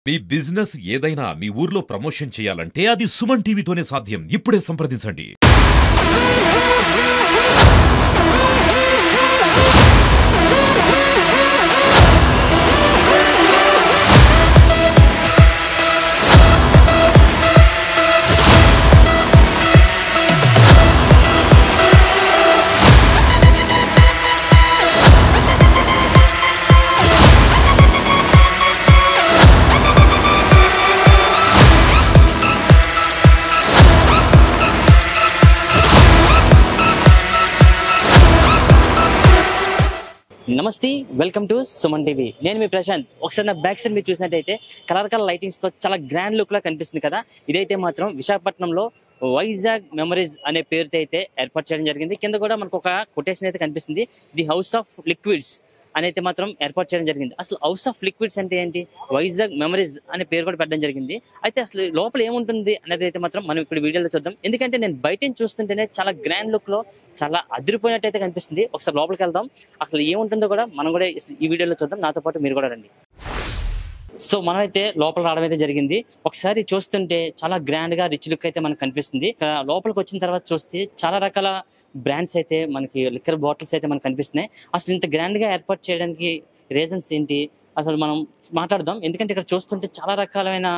మీ business ఏదైనా మీ ఊర్లో promotion చేయాలంటే అది సుమన్ టీవీతోనే సాధ్యం. ఇప్పుడే సంప్రదించండి. నమస్తే, వెల్కమ్ టు సుమన్ టీవీ. నేను మీ ప్రశాంత్. ఒకసారి నా బ్యాక్ సైడ్ మీరు చూసినట్టయితే కలర్ లైటింగ్స్ తో చాలా గ్రాండ్ లుక్ లా కనిపిస్తుంది కదా. ఇదైతే మాత్రం విశాఖపట్నంలో వైజాగ్ మెమరీస్ అనే పేరుతో అయితే ఏర్పాటు చేయడం జరిగింది. కింద కూడా మనకు ఒక కొటేషన్ అయితే కనిపిస్తుంది, ది హౌస్ ఆఫ్ లిక్విడ్స్ అని అయితే మాత్రం ఏర్పాటు చేయడం జరిగింది. అసలు హౌస్ ఆఫ్ లిక్విడ్స్ అంటే ఏంటి, వైజాగ్ మెమరీస్ అనే పేరు కూడా పెట్టడం జరిగింది. అయితే అసలు లోపల ఏముంటుంది అనేది అయితే మాత్రం మనం ఇప్పుడు వీడియోలో చూద్దాం. ఎందుకంటే నేను బయట చూస్తుంటేనే చాలా గ్రాండ్ లుక్ లో చాలా అదిరిపోయినట్టు అయితే కనిపిస్తుంది. ఒకసారి లోపలికి వెళ్దాం, అసలు ఏముంటుందో కూడా మనం కూడా ఈ వీడియోలో చూద్దాం. నాతో పాటు మీరు కూడా రండి. సో మనం అయితే లోపల రావడం అయితే జరిగింది. ఒకసారి చూస్తుంటే చాలా గ్రాండ్ గా రిచ్ లుక్ అయితే మనకు కనిపిస్తుంది. ఇక్కడ లోపలికి వచ్చిన తర్వాత చూస్తే చాలా రకాల బ్రాండ్స్ అయితే మనకి లిక్కర్ బాటిల్స్ అయితే మనకు కనిపిస్తున్నాయి. అసలు ఇంత గ్రాండ్ గా ఏర్పాటు చేయడానికి రీజన్స్ ఏంటి అసలు మనం మాట్లాడదాం. ఎందుకంటే ఇక్కడ చూస్తుంటే చాలా రకాలైన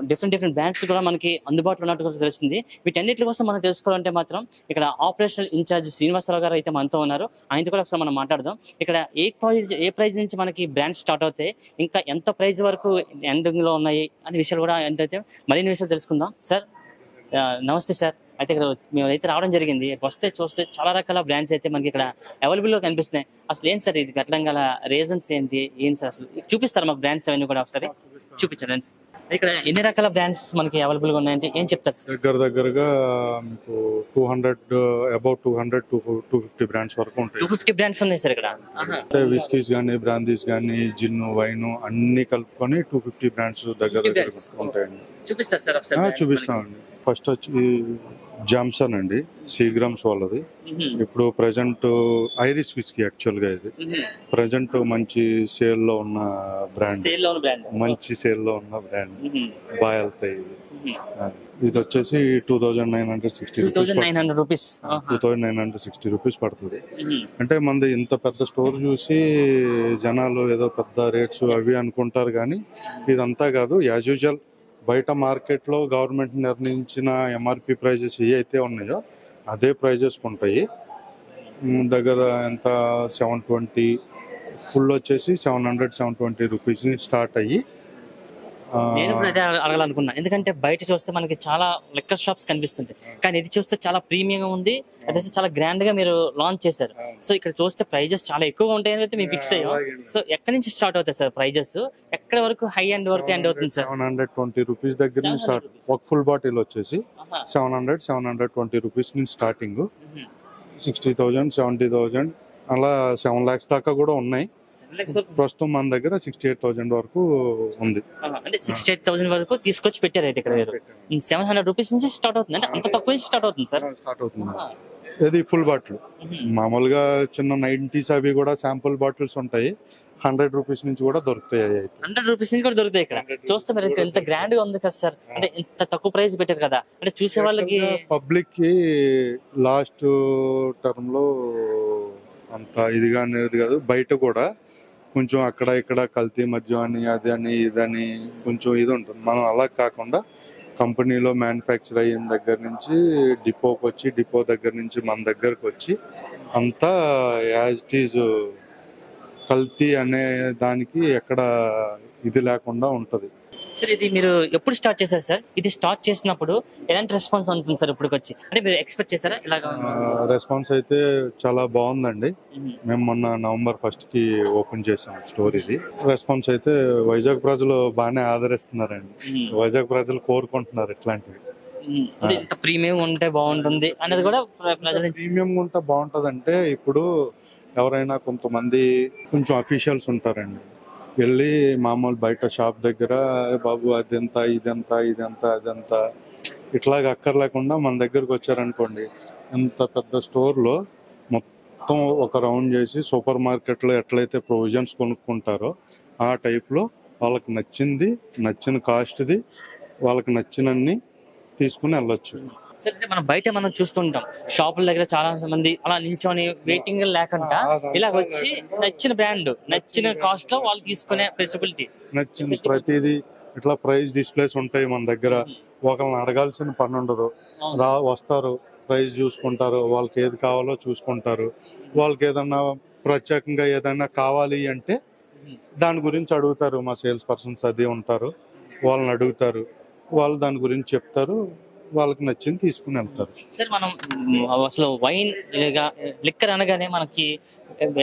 డిఫరెంట్ బ్రాండ్స్ కూడా మనకి అందుబాటులో ఉన్నట్టు కూడా తెలుస్తుంది. వీటన్నిటి కోసం మనం తెలుసుకోవాలంటే మాత్రం ఇక్కడ ఆపరేషనల్ ఇన్ఛార్జ్ శ్రీనివాసరావు గారు అయితే మనతో ఉన్నారు. ఆయనతో కూడా ఒకసారి మనం మాట్లాడదాం. ఇక్కడ ఏ ప్రైజ్ నుంచి మనకి బ్రాండ్స్ స్టార్ట్ అవుతాయి, ఇంకా ఎంత ప్రైజ్ వరకు ఎండింగ్ లో ఉన్నాయి అనే విషయాలు కూడా ఎంతైతే మరిన్ని విషయాలు తెలుసుకుందాం. సార్ నమస్తే సార్. అయితే ఇక్కడ మేము అయితే రావడం జరిగింది. వస్తే చూస్తే చాలా రకాల బ్రాండ్స్ అయితే మనకి ఇక్కడ అవైలబుల్ గా కనిపిస్తున్నాయి. అసలు ఏం సార్ ఇది పెట్టడం గల రీజన్స్ ఏంటి సార్? అసలు చూపిస్తారు మాకు బ్రాండ్స్ అవన్నీ కూడా ఒకసారి చూపించండి. ఇక్కడ ఎన్ని రకాల బ్రాండ్స్ మనకి అవైలబుల్ గా ఉన్నాయంటే ఏం చెప్తారు సార్? దగ్గరగా మీకు 200 అబౌట్ 250 బ్రాండ్స్ వరకు ఉంటాయి. 250 బ్రాండ్స్ ఉన్నాయి సార్ ఇక్కడ. అంటే విస్కీస్ గానీ, బ్రాందీస్ గానీ, జిన్, వైన్ అన్ని కలుపుకొని 250 బ్రాండ్స్ దగ్గర ఉంటాయండి. చూపిస్తారు సార్ ఒకసారి? చూపిస్తామండి. ఫస్ట్ వచ్చి జామ్సన్ అండి, సీగ్రామ్స్ వాళ్ళది. ఇప్పుడు ప్రెసెంట్ ఐరిష్ విస్కీ యాక్చువల్ గా ఇది ప్రెసెంట్ మంచి సేల్ లో ఉన్న బ్రాండ్, మంచి సేల్ లో ఉన్న బ్రాండ్ బాగా వెళ్తాయి. ఇది వచ్చేసి 2960 రూపీస్ పడుతుంది. అంటే మనది ఇంత పెద్ద స్టోర్ చూసి జనాలు ఏదో పెద్ద రేట్స్ అవి అనుకుంటారు, కానీ ఇదంతా కాదు. యాజ్ యూజువల్ బయట మార్కెట్ లో గవర్నమెంట్ నిర్ణయించిన ఎంఆర్పి ప్రైజెస్ ఏ అయితే ఉన్నాయో అదే ప్రైజెస్ ఉంటాయి. దగ్గర ఎంత 720, ఫుల్ వచ్చేసి 720 రూపీస్ స్టార్ట్ అయ్యి. నేను కూడా అదే అడగాలనుకున్నా, ఎందుకంటే బయట చూస్తే మనకి చాలా లిక్కర్ షాప్స్ కనిపిస్తుంటాయి, కానీ ఇది చూస్తే చాలా ప్రీమియం గా ఉంది. అదే చాలా గ్రాండ్ గా మీరు లాంచ్ చేశారు. సో ఇక్కడ చూస్తే ప్రైజెస్ చాలా ఎక్కువగా ఉంటాయని అయితే మేము ఫిక్స్ అయ్యాం. సో ఎక్కడి నుంచి స్టార్ట్ అవుతాయి సార్ ప్రైజెస్? ఎక్కడ వరకు హై ఎండ్ వరకు ఎండ్ అవుతుంది సార్? 720 రూపీస్ దగ్గర నుంచి స్టార్ట్. ఒక ఫుల్ బాటిల్ వచ్చేసి 720 రూపీస్ నుంచి స్టార్టింగ్. 60,000, 70,000 అలా 7 lakhs దాకా కూడా ఉన్నాయి. ప్రస్తుతం మన దగ్గర 68,000 వరకు ఉంది. అంటే 68,000 వరకు తీసుకొచ్చి పెట్టారు అయితే ఇక్కడ. 700 రూపీస్ నుంచి స్టార్ట్ అవుతుంది, అంటే అంత తక్కువ నుంచి స్టార్ట్ అవుతుంది సార్? స్టార్ట్ అవుతుంది. ఇది ఫుల్ బాటిల్. మామూలుగా చిన్న 90s అవి కూడా శాంపుల్ బాటిల్స్ ఉంటాయి, 100 రూపీస్ నుంచి కూడా దొరుకుతాయి. 100 రూపీస్ నుంచి కూడా దొరుకుతాయి ఇక్కడ. చూస్తే మరి ఎంత గ్రాండ్ గా ఉంది కదా సార్, అంటే ఇంత తక్కువ ప్రైస్ పెట్టారు కదా, అంటే చూసే వాళ్ళకి పబ్లిక్ కి లాస్ట్ టర్మ్ లో అంత ఇదిగా అనేది కాదు. బయట కూడా కొంచెం అక్కడ ఇక్కడ కల్తీ మద్యం అని అదని ఇదని కొంచెం ఇది ఉంటుంది. మనం అలా కాకుండా కంపెనీలో మ్యానుఫ్యాక్చర్ అయిన దగ్గర నుంచి డిపోకి వచ్చి, డిపో దగ్గర నుంచి మన దగ్గరకు వచ్చి అంతా యాజ్ ఇట్ ఈజ్ కల్తీ అనే దానికి ఎక్కడ ఇది లేకుండా ఉంటది. సార్ ఇది మీరు ఎప్పుడు స్టార్ట్ చేశారు సార్? ఇది స్టార్ట్ చేసినప్పుడు ఎలాంటి రెస్పాన్స్ ఉంటుంది సార్ ఇప్పటికి వచ్చి? అంటే మీరు ఎక్స్పెక్ట్ చేశారా ఇలాగా? రెస్పాన్స్ అయితే చాలా బాగుందండి. మేము మొన్న November 1st కి ఓపెన్ చేసాం స్టోర్. ఇది రెస్పాన్స్ అయితే వైజాగ్ ప్రజలు బాగానే ఆదరిస్తున్నారండి. వైజాగ్ ప్రజలు కోరుకుంటున్నారు ఇట్లాంటివి. ఇంత ప్రీమియం ఉంటే బాగుంటుంది అనేది కూడా ప్రజలు. ప్రీమియం ఉంటే బాగుంటది అంటే ఇప్పుడు ఎవరైనా కొంతమంది కొంచెం అఫీషియల్స్ ఉంటారండి, వెళ్ళి మామూలు బయట షాప్ దగ్గర బాబు అదెంత ఇదంతా అదంతా ఇట్లాగ అక్కర్లేకుండా మన దగ్గరకు వచ్చారనుకోండి, ఇంత పెద్ద స్టోర్లో మొత్తం ఒక రౌండ్ చేసి సూపర్ మార్కెట్లో ఎట్లయితే ప్రొవిజన్స్ కొనుక్కుంటారో ఆ టైప్లో వాళ్ళకి నచ్చిన కాస్ట్ది వాళ్ళకి నచ్చినన్ని తీసుకుని వెళ్ళొచ్చు. సరే అంటే మనం బయట మనం చూస్తుంటాం షాపుల దగ్గర చాలా మంది అలా నించొని వెయిటింగ్ లేకుండా ఇలా వచ్చి నచ్చిన బ్రాండ్ నచ్చిన కాస్ట్ లో వాళ్ళు తీసుకునే ఫెసిబిలిటీ నచ్చిన ప్రతిదీ ఇట్లా ప్రైస్ డిస్ప్లేస్ ఉంటాయి మన దగ్గర. ఒకళ్ళని అడగాల్సిన పని ఉండదు. వస్తారు, ప్రైస్ చూసుకుంటారు, వాళ్ళకి ఏది కావాలో చూసుకుంటారు. వాళ్ళకి ఏదన్నా ప్రత్యేకంగా ఏదైనా కావాలి అంటే దాని గురించి అడుగుతారు. మా సేల్స్ పర్సన్స్ అది ఉంటారు, వాళ్ళని అడుగుతారు, వాళ్ళు దాని గురించి చెప్తారు, వాళ్ళకి నచ్చింది తీసుకుని వెళ్తారు. సార్ మనం అసలు వైన్ లిక్కర్ అనగానే మనకి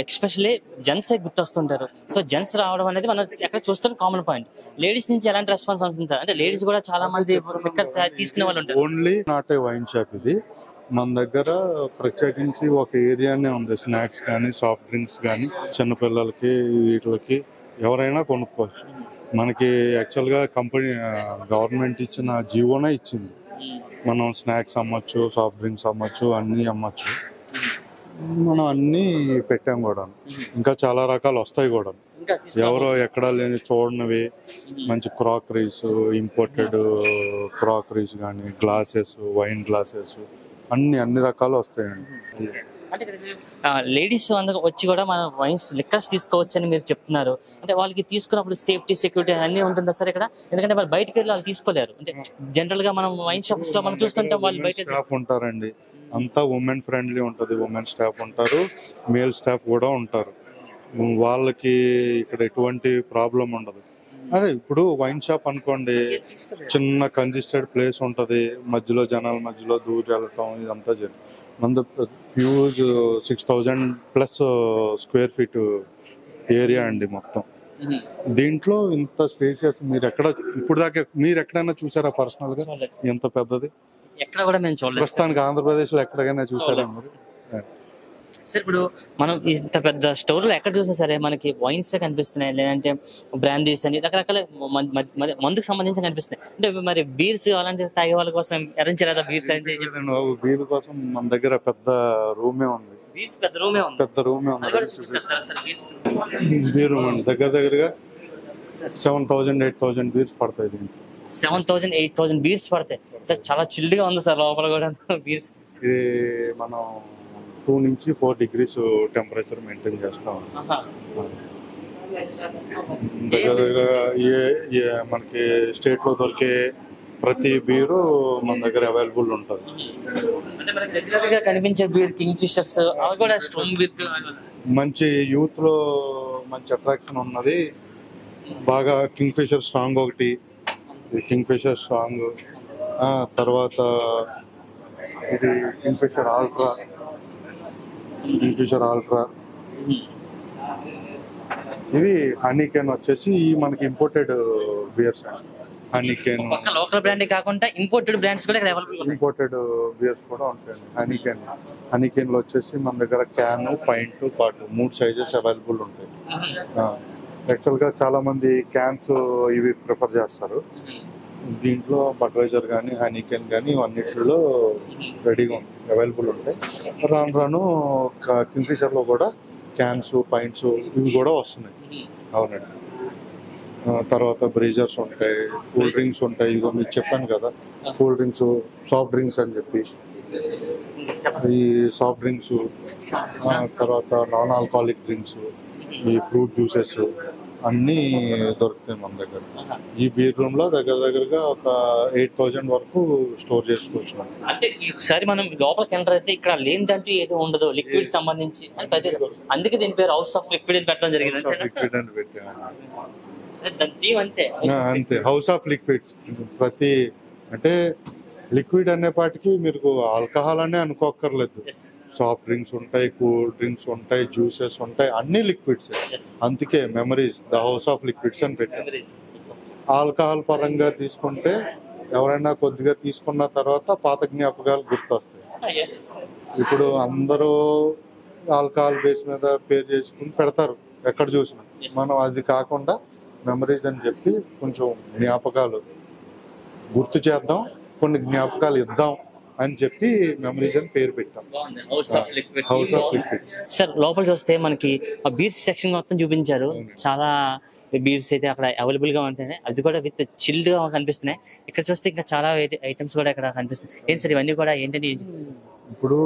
ఎక్స్పెషల్లీ జెంట్స్ గుర్తొస్తుంటారు. సో జెంట్స్ రావడం అనేది మనం ఎక్కడ చూస్తాం కామన్ పాయింట్. లేడీస్ నుంచి ఎలాంటి రెస్పాన్స్ ఉంటుంది? అంటే లేడీస్ కూడా చాలా మంది లిక్కర్ తీసుకునే వాళ్ళు ఉంటారు. Only not a wine shop ఇది. మన దగ్గర ప్రత్యేకించి ఒక ఏరియానే ఉంది. స్నాక్స్ కానీ సాఫ్ట్ డ్రింక్స్ కానీ చిన్నపిల్లలకి వీటికి ఎవరైనా కొనుక్కోవచ్చు. మనకి యాక్చువల్గా కంపెనీ గవర్నమెంట్ ఇచ్చిన జీవోనే ఇచ్చింది. మనం స్నాక్స్ అమ్మచ్చు, సాఫ్ట్ డ్రింక్స్ అమ్మచ్చు, అన్నీ అమ్మచ్చు. మనం అన్నీ పెట్టాం కూడా. ఇంకా చాలా రకాలు వస్తాయి కూడా. ఎవరో ఎక్కడా లేని చూడనివి మంచి క్రాకరీస్, ఇంపోర్టెడ్ క్రాకరీస్ కానీ గ్లాసెస్, వైన్ గ్లాసెస్ అన్ని రకాలు వస్తాయండి. అంటే లేడీస్ అందరూ వచ్చి కూడా మన వైన్స్ లిక్కర్స్ తీసుకోవచ్చు అని మీరు చెప్తున్నారు. అంటే వాళ్ళకి తీసుకున్నప్పుడు సేఫ్టీ సెక్యూరిటీ అన్ని ఉంటుందా సార్ ఇక్కడ? ఎందుకంటే వాళ్ళు బయటకు వెళ్ళి వాళ్ళు తీసుకోలేరు. అంటే జనరల్ గా మనం వైన్ షాప్స్ లో మనం చూస్తుంటాం వాళ్ళు బయట స్టాఫ్ ఉంటారండి. అంతా ఉమెన్ ఫ్రెండ్లీ ఉంటుంది. ఉమెన్ స్టాఫ్ ఉంటారు, మేల్ స్టాఫ్ కూడా ఉంటారు. వాళ్ళకి ఇక్కడ ఎటువంటి ప్రాబ్లం ఉండదు. అదే ఇప్పుడు వైన్ షాప్ అనుకోండి, చిన్న కంజెస్టెడ్ ప్లేస్ ఉంటది, మధ్యలో జనాల మధ్యలో దూరం వెళ్ళటం ఇదంతా జరిగింది. మన ఫ్యూజ్ 6000+ స్క్వేర్ ఫీట్ ఏరియా అండి మొత్తం. దీంట్లో ఇంత స్పేసియస్ మీరు ఇప్పుడు దాకా మీరు ఎక్కడైనా చూసారా పర్సనల్ గా? ఎంత పెద్దది ఎక్కడ కూడా మేము చూడలేదు. ప్రస్తుతానికి ఆంధ్రప్రదేశ్ లో ఎక్కడికైనా చూసారా మీరు? సార్ ఇప్పుడు మనం ఇంత పెద్ద స్టోర్ లో ఎక్కడ చూసినా సరే మనకి వైన్స్ కనిపిస్తున్నాయి, లేదంటే బ్రాందీస్ అని రకరకాల మందుకు సంబంధించి కనిపిస్తున్నాయి. అంటే మరి బీర్స్ అలాంటి తాగే వాళ్ళ కోసం అరేంజ్ చేయలేదా? బీర్స్ బీర్ కోసం మన దగ్గర పెద్ద రూమే ఉంది. పెద్ద రూమే ఉంది. బీర్ రూమ్ దగ్గరగా 7000-8000 బీర్స్ పడతాయి. దీనికి 7000-8000 బీర్స్ పడతాయి సార్. చాలా చిల్డ్ గా ఉంది సార్ లోపల కూడా బీర్స్. ఇది మనం 2 నుంచి 4 degrees టెంపరేచర్ మెయింటైన్ చేస్తాం. దగ్గర మనకి స్టేట్ లో దొరికే ప్రతి బీరు మన దగ్గర అవైలబుల్ ఉంటుంది. కనిపించే బీర్ కింగ్ ఫిషర్స్ అవి కూడా స్ట్రాంగ్ బీర్, మంచి యూత్ లో మంచి అట్రాక్షన్ ఉన్నది. బాగా కింగ్ ఫిషర్ స్ట్రాంగ్ ఒకటి, కింగ్ ఫిషర్ స్ట్రాంగ్, తర్వాత ఇది కింగ్ ఫిషర్ ఆల్ట్రా, ఇవి హనీకేన్ వచ్చేసి మనకి ఇంపోర్టెడ్ బియర్స్. హనీకేన్ లోకల్ బ్రాండ్ కాకుండా ఇంపోర్టెడ్ బ్రాండ్స్ కూడా ఇంపోర్టెడ్ బియర్స్ కూడా ఉంటాయండి. హనీకేన్ లో వచ్చేసి మన దగ్గర క్యాన్, పైంట్, పాటు 3 సైజెస్ అవైలబుల్ ఉంటాయి. యాక్చువల్ గా చాలా మంది క్యాన్స్ ఇవి ప్రిఫర్ చేస్తారు. దీంట్లో బడ్వైజర్ కానీ హనీకెన్ కానీ అన్నిటిలో రెడీగా అవైలబుల్ ఉంటాయి. రాను కింగ్ఫిషర్ లో కూడా క్యాన్స్, పైంట్స్ ఇవి కూడా వస్తున్నాయి. అవునండి. తర్వాత బ్రీజర్స్ ఉంటాయి, కూల్ డ్రింక్స్ ఉంటాయి. ఇగో మీకు చెప్పాను కదా, కూల్ డ్రింక్స్, సాఫ్ట్ డ్రింక్స్ అని చెప్పి ఈ సాఫ్ట్ డ్రింక్స్, తర్వాత నాన్ ఆల్కహాలిక్ డ్రింక్స్, ఈ ఫ్రూట్ జ్యూసెస్ అన్నీ దొరుకుతాయి మన దగ్గర. ఈ బీర్ రూమ్ లో దగ్గరగా ఒక 8000 వరకు స్టోర్ చేసుకోవచ్చు. అంటే ఒకసారి మనం లోపలికి ఎంటర్ అయితే ఇక్కడ లేనిదంటూ ఏదో ఉండదు లిక్విడ్ సంబంధించి. అందుకే దీని పేరు హౌస్ ఆఫ్ లిక్విడ్ అని పెట్టడం జరిగింది. అంతే, హౌస్ ఆఫ్ లిక్విడ్స్. ప్రతి అంటే లిక్విడ్ అనేపాటికి మీరు ఆల్కహాల్ అనే అనుకోక్కర్లేదు. సాఫ్ట్ డ్రింక్స్ ఉంటాయి, కూల్ డ్రింక్స్ ఉంటాయి, జ్యూసెస్ ఉంటాయి, అన్ని లిక్విడ్స్. అందుకే memories the house of liquids అని పెట్టారు. ఆల్కహాల్ పరంగా తీసుకుంటే ఎవరైనా కొద్దిగా తీసుకున్న తర్వాత పాత జ్ఞాపకాలు గుర్తొస్తాయి. ఇప్పుడు అందరూ ఆల్కహాల్ బేస్ మీద పేరు చేసుకుని పెడతారు ఎక్కడ చూసినా. మనం అది కాకుండా మెమరీస్ అని చెప్పి కొంచెం జ్ఞాపకాలు గుర్తు చేద్దాం, కొన్ని జ్ఞాపకాలు ఇద్దాం అని చెప్పి మెమరీస్ అని పేరు పెట్టాం, హౌస్ ఆఫ్ లిక్విడ్స్. సార్ లోపల చూస్తే మనకి ఆ బీర్స్ సెక్షన్ మొత్తం చూపించారు. చాలా బీర్స్ అయితే అక్కడ అవైలబుల్ గా ఉంటాయి, అది కూడా విత్ చిల్డ్ గా కనిపిస్తున్నాయి. ఇక్కడ చూస్తే ఇంకా చాలా ఐటమ్స్ కూడా ఇక్కడ కనిపిస్తుంది. ఏంటి సార్ ఇవన్నీ కూడా ఏంటంటే ఇప్పుడు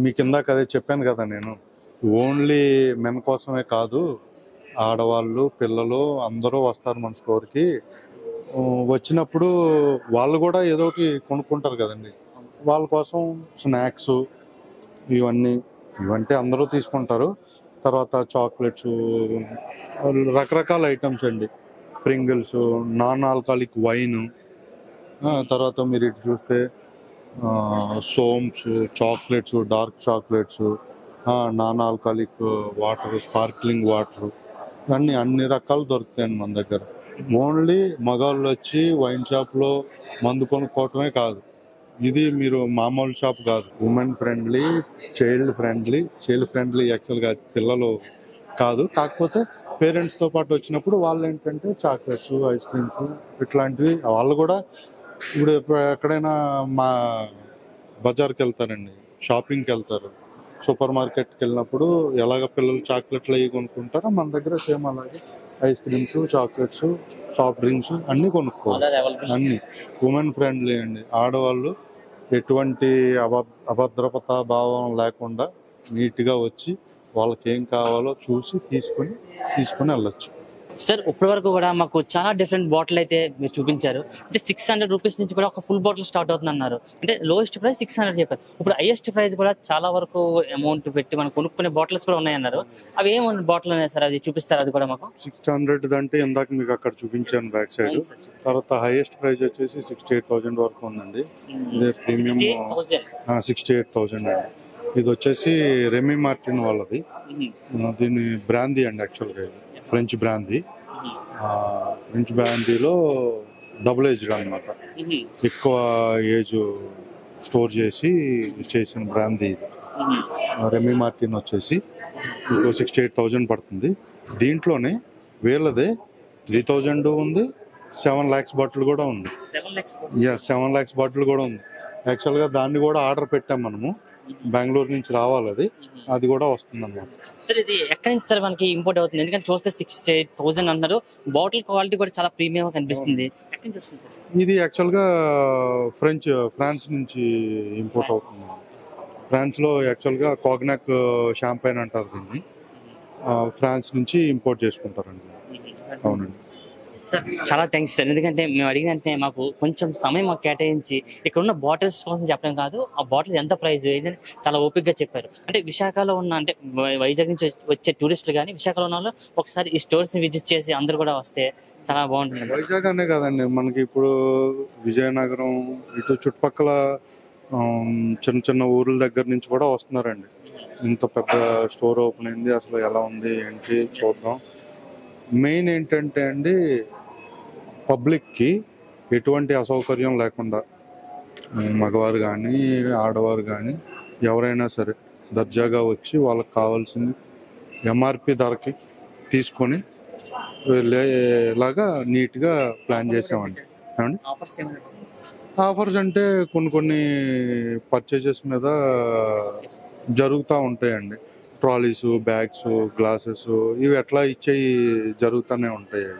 మీ కిందాక అదే చెప్పాను కదా, నేను ఓన్లీ మెన్ కోసమే కాదు, ఆడవాళ్ళు పిల్లలు అందరూ వస్తారు మన స్టోర్కి. వచ్చినప్పుడు వాళ్ళు కూడా ఏదో ఒకటి కొనుక్కుంటారు కదండి, వాళ్ళ కోసం స్నాక్స్ ఇవంటే అందరూ తీసుకుంటారు. తర్వాత చాక్లెట్స్, రకరకాల ఐటమ్స్ అండి, ప్రింగిల్స్, నాన్ ఆల్కహాలిక్ వైన్, తర్వాత మీరు ఇటు చూస్తే సోమ్స్, chocolates, dark chocolates, non alcoholic water, sparkling water, అన్ని రకాలు దొరుకుతాయండి మన దగ్గర. ఓన్లీ మగాళ్ళు వచ్చి వైన్ షాప్లో మందు కొనుక్కోవటమే కాదు, ఇది మీరు మామూలు షాప్ కాదు. ఉమెన్ ఫ్రెండ్లీ, చైల్డ్ ఫ్రెండ్లీ యాక్చువల్గా పిల్లలు కాదు, కాకపోతే పేరెంట్స్తో పాటు వచ్చినప్పుడు వాళ్ళు ఏంటంటే చాక్లెట్స్, ఐస్ క్రీమ్స్ ఇట్లాంటివి వాళ్ళు కూడా. ఇప్పుడు ఎక్కడైనా మా బజార్కి వెళ్తారండి, షాపింగ్కి వెళ్తారు, సూపర్ మార్కెట్కి వెళ్ళినప్పుడు ఎలాగ పిల్లలు చాక్లెట్లు అవి కొనుక్కుంటారో మన దగ్గర సేమ్ అలాగే ice creams, chocolates, soft drinks అన్నీ కొనుక్కోవాలి. అన్నీ ఉమెన్ ఫ్రెండ్లీ అండి. ఆడవాళ్ళు ఎటువంటి అభద్రతా భావం లేకుండా నీట్గా వచ్చి వాళ్ళకి ఏం కావాలో చూసి తీసుకొని వెళ్ళొచ్చు. సార్ ఇప్పటి వరకు కూడా మాకు చాలా డిఫరెంట్ బాటిల్ అయితే మీరు చూపించారు. అంటే 600 రూపీస్ నుంచి కూడా ఒక ఫుల్ బాటిల్ స్టార్ట్ అవుతుంది అన్నారు. అంటే లోయెస్ట్ ప్రైస్ 600 చెప్పారు. ఇప్పుడు హైయెస్ట్ ప్రైస్ కూడా చాలా వరకు అమౌంట్ పెట్టి మనం కొనుక్కునే బాటిల్స్ కూడా ఉన్నాయన్నారు. అవి ఏం బాటిల్ ఉన్నాయి సార్, అది చూపిస్తారు అది కూడా మాకు? 600 అంటే ఇందాక మీకు అక్కడ చూపించాను బ్యాక్ సైడ్. తర్వాత హైయెస్ట్ ప్రైస్ వచ్చేసి 68,000 వరకు ఉందండి. ఇదే ప్రీమియం 68,000 అండి. ఇది వచ్చేసి రెమీ మార్టిన్ వాళ్ళది. దీని బ్రాందీ అండి, యాక్చువల్గా ఇది ఫ్రెంచ్ బ్రాందీ. ఫ్రెంచ్ బ్రాందీలో డబుల్ ఏజ్డ్ అనమాట, ఎక్కువ ఏజ్ స్టోర్ చేసిన బ్రాందీ ఇది. రెమీ మార్టిన్ వచ్చేసి మీకు 68,000 పడుతుంది. దీంట్లోనే వీళ్ళదే 3,000 ఉంది, 7 lakhs బాటిల్ కూడా ఉంది. 7 lakhs బాటిల్ కూడా ఉంది. యాక్చువల్గా దాన్ని కూడా ఆర్డర్ పెట్టాం మనము, బెంగళూరు నుంచి రావాలి, అది కూడా వస్తుంది అన్నమాట. సార్ ఇది ఎక్కడి నుంచి సార్ మనకి ఇంపోర్ట్ అవుతుంది? ఎందుకంటే చూస్తే 68,000 అన్నారు, బాటిల్ క్వాలిటీ కూడా చాలా ప్రీమియం కనిపిస్తుంది. ఎక్కడి నుంచి వస్తుంది సార్ ఇది? యాక్చువల్గా ఫ్రాన్స్ నుంచి ఇంపోర్ట్ అవుతుంది. ఫ్రాన్స్లో యాక్చువల్గా కాగ్నాక్ షాంపైన్ అంటారు దీన్ని, ఫ్రాన్స్ నుంచి ఇంపోర్ట్ చేసుకుంటారండి. అవునండి సార్. చాలా థ్యాంక్స్ సార్, ఎందుకంటే మేము అడిగినంటే మాకు కొంచెం సమయం మాకు కేటాయించి ఇక్కడ ఉన్న బాటిల్స్ కోసం చెప్పడం కాదు, ఆ బాటిల్ ఎంత ప్రైస్ ఏంటంటే చాలా ఓపిక్గా చెప్పారు. అంటే విశాఖలో ఉన్న, అంటే వైజాగ్ నుంచి వచ్చే టూరిస్టులు కానీ విశాఖలో ఉన్న వాళ్ళు ఒకసారి ఈ స్టోర్స్ ని విజిట్ చేసి అందరు కూడా వస్తే చాలా బాగుంటుంది. వైజాగ్ అనే కాదండి, మనకి ఇప్పుడు విజయనగరం ఇటు చుట్టుపక్కల చిన్న చిన్న ఊర్ల దగ్గర నుంచి కూడా వస్తున్నారండి. ఇంత పెద్ద స్టోర్ ఓపెన్ అయింది, అసలు ఎలా ఉంది ఏంటి చూద్దాం. మెయిన్ ఏంటంటే అండి, పబ్లిక్కి ఎటువంటి అసౌకర్యం లేకుండా మగవారు కానీ ఆడవారు కానీ ఎవరైనా సరే దర్జాగా వచ్చి వాళ్ళకి కావాల్సింది ఎంఆర్పి ధరకి తీసుకొని వెళ్ళేలాగా నీట్గా ప్లాన్ చేసామండి. ఏమండి ఆఫర్స్ అంటే కొన్ని పర్చేజెస్ మీద జరుగుతూ ఉంటాయండి. ట్రాలీస్, బ్యాగ్స్, గ్లాసెస్ ఇవి ఎట్లా ఇచ్చేవి జరుగుతూనే ఉంటాయి.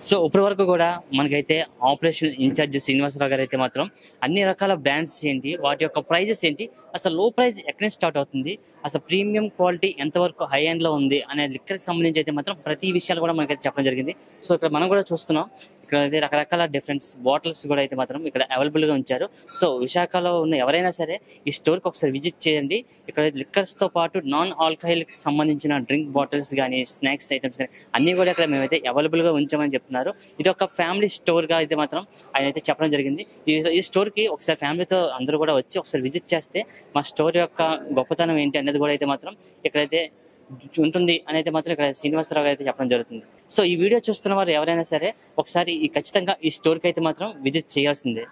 సో ఇప్పటి వరకు కూడా మనకైతే ఆపరేషన్ ఇన్ఛార్జ్ శ్రీనివాసరావు గారు అయితే మాత్రం అన్ని రకాల బ్రాండ్స్ ఏంటి, వాటి యొక్క ప్రైజెస్ ఏంటి, అసలు లో ప్రైస్ ఎక్కడి నుంచి స్టార్ట్ అవుతుంది, అసలు ప్రీమియం క్వాలిటీ ఎంతవరకు హై ఎండ్ లో ఉంది అనే లిక్కర్కి సంబంధించి అయితే మాత్రం ప్రతి విషయాలు కూడా మనకైతే చెప్పడం జరిగింది. సో ఇక్కడ మనం కూడా చూస్తున్నాం, ఇక్కడ అయితే రకరకాల డిఫరెంట్ బాటిల్స్ కూడా అయితే మాత్రం ఇక్కడ అవైలబుల్ గా ఉంచారు. సో విశాఖలో ఉన్న ఎవరైనా సరే ఈ స్టోర్ కి ఒకసారి విజిట్ చేయండి. ఇక్కడ లిక్కర్స్ తో పాటు నాన్ ఆల్కహాలిక్ సంబంధించిన డ్రింక్ బాటిల్స్ కానీ స్నాక్స్ ఐటమ్స్ కానీ అన్ని కూడా ఇక్కడ మేమైతే అవైలబుల్ గా ఉంచామని చెప్తున్నారు. ఇది ఒక ఫ్యామిలీ స్టోర్ గా అయితే మాత్రం ఆయన అయితే చెప్పడం జరిగింది. ఈ స్టోర్ కి ఒకసారి ఫ్యామిలీతో అందరూ కూడా వచ్చి ఒకసారి విజిట్ చేస్తే మా స్టోర్ యొక్క గొప్పతనం ఏంటి అనేది కూడా అయితే మాత్రం ఇక్కడైతే ఉంటుంది అని అయితే మాత్రం ఇక్కడ శ్రీనివాసరావు అయితే చెప్పడం జరుగుతుంది. సో ఈ వీడియో చూస్తున్న వారు ఎవరైనా సరే ఒకసారి ఖచ్చితంగా ఈ స్టోర్ కి అయితే మాత్రం విజిట్ చేయాల్సిందే.